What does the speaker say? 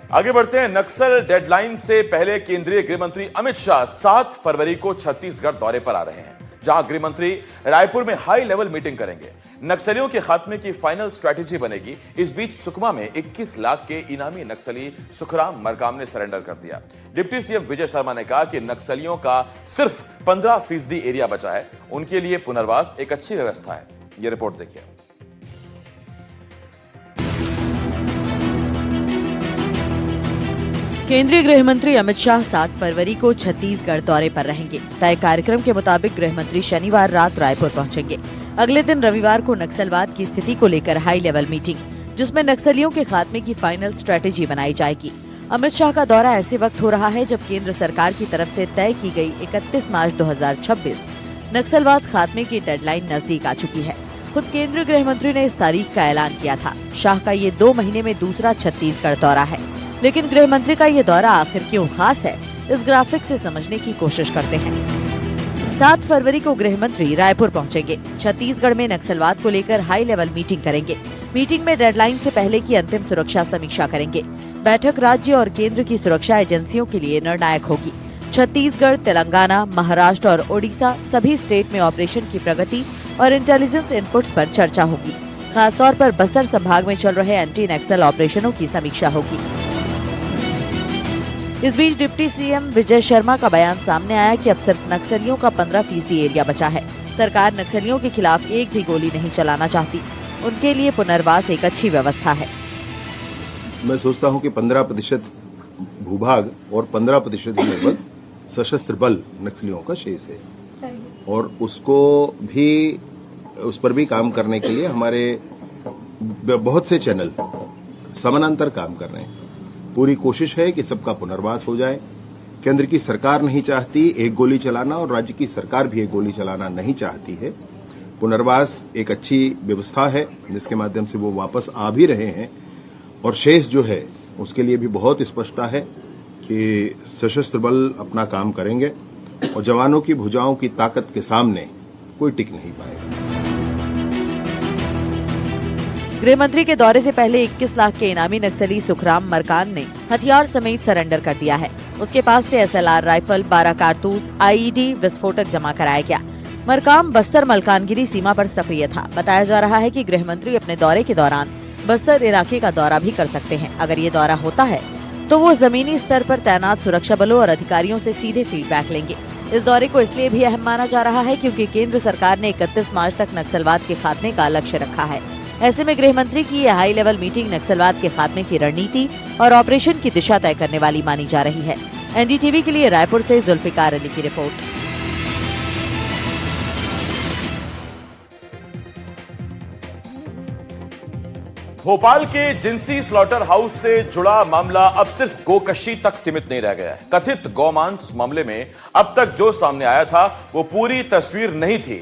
आगे बढ़ते हैं। नक्सल डेडलाइन से पहले केंद्रीय गृह मंत्री अमित शाह 7 फरवरी को छत्तीसगढ़ दौरे पर आ रहे हैं, जहां गृह मंत्री रायपुर में हाई लेवल मीटिंग करेंगे। नक्सलियों के खात्मे की फाइनल स्ट्रैटेजी बनेगी। इस बीच सुकमा में 21 लाख के इनामी नक्सली सुखराम मरकाम ने सरेंडर कर दिया। डिप्टी सीएम विजय शर्मा ने कहा कि नक्सलियों का सिर्फ 15% एरिया बचा है, उनके लिए पुनर्वास एक अच्छी व्यवस्था है। यह रिपोर्ट देखिए। केंद्रीय गृह मंत्री अमित शाह 7 फरवरी को छत्तीसगढ़ दौरे पर रहेंगे। तय कार्यक्रम के मुताबिक गृह मंत्री शनिवार रात रायपुर पहुंचेंगे। अगले दिन रविवार को नक्सलवाद की स्थिति को लेकर हाई लेवल मीटिंग, जिसमें नक्सलियों के खात्मे की फाइनल स्ट्रैटेजी बनाई जाएगी। अमित शाह का दौरा ऐसे वक्त हो रहा है जब केंद्र सरकार की तरफ से तय की गई 31 मार्च 2026 नक्सलवाद खात्मे की डेडलाइन नजदीक आ चुकी है। खुद केंद्रीय गृह मंत्री ने इस तारीख का ऐलान किया था। शाह का ये 2 महीने में दूसरा छत्तीसगढ़ दौरा है, लेकिन गृह मंत्री का ये दौरा आखिर क्यों खास है, इस ग्राफिक से समझने की कोशिश करते हैं। 7 फरवरी को गृह मंत्री रायपुर पहुंचेंगे। छत्तीसगढ़ में नक्सलवाद को लेकर हाई लेवल मीटिंग करेंगे। मीटिंग में डेडलाइन से पहले की अंतिम सुरक्षा समीक्षा करेंगे। बैठक राज्य और केंद्र की सुरक्षा एजेंसियों के लिए निर्णायक होगी। छत्तीसगढ़, तेलंगाना, महाराष्ट्र और ओडिशा सभी स्टेट में ऑपरेशन की प्रगति और इंटेलिजेंस इनपुट्स पर चर्चा होगी। खासतौर पर बस्तर संभाग में चल रहे एंटी नक्सल ऑपरेशनों की समीक्षा होगी। इस बीच डिप्टी सीएम विजय शर्मा का बयान सामने आया कि अब सिर्फ नक्सलियों का 15% एरिया बचा है। सरकार नक्सलियों के खिलाफ एक भी गोली नहीं चलाना चाहती, उनके लिए पुनर्वास एक अच्छी व्यवस्था है। मैं सोचता हूं कि 15% भूभाग और 15% ही लगभग सशस्त्र बल नक्सलियों का शेष है, और उस पर भी काम करने के लिए हमारे बहुत से चैनल समानांतर काम कर रहे हैं। पूरी कोशिश है कि सबका पुनर्वास हो जाए। केंद्र की सरकार नहीं चाहती एक गोली चलाना, और राज्य की सरकार भी एक गोली चलाना नहीं चाहती है। पुनर्वास एक अच्छी व्यवस्था है जिसके माध्यम से वो वापस आ भी रहे हैं, और शेष जो है उसके लिए भी बहुत स्पष्टता है कि सशस्त्र बल अपना काम करेंगे और जवानों की भुजाओं की ताकत के सामने कोई टिक नहीं पाएगा। गृह मंत्री के दौरे से पहले 21 लाख के इनामी नक्सली सुखराम मरकान ने हथियार समेत सरेंडर कर दिया है। उसके पास से SLR राइफल, 12 कारतूस, IED विस्फोटक जमा कराया गया। मरकाम बस्तर मलकानगिरी सीमा पर सक्रिय था। बताया जा रहा है कि गृह मंत्री अपने दौरे के दौरान बस्तर इलाके का दौरा भी कर सकते हैं। अगर ये दौरा होता है तो वो जमीनी स्तर पर तैनात सुरक्षा बलों और अधिकारियों से सीधे फीडबैक लेंगे। इस दौरे को इसलिए भी अहम माना जा रहा है क्योंकि केंद्र सरकार ने 31 मार्च तक नक्सलवाद के खात्मे का लक्ष्य रखा है। ऐसे में गृह मंत्री की यह हाई लेवल मीटिंग नक्सलवाद के खात्मे की रणनीति और ऑपरेशन की दिशा तय करने वाली मानी जा रही है। NDTV के लिए रायपुर से जुल्फिकार अली की रिपोर्ट। भोपाल के जिंसी स्लॉटर हाउस से जुड़ा मामला अब सिर्फ गोकशी तक सीमित नहीं रह गया है। कथित गौमांस मामले में अब तक जो सामने आया था वो पूरी तस्वीर नहीं थी।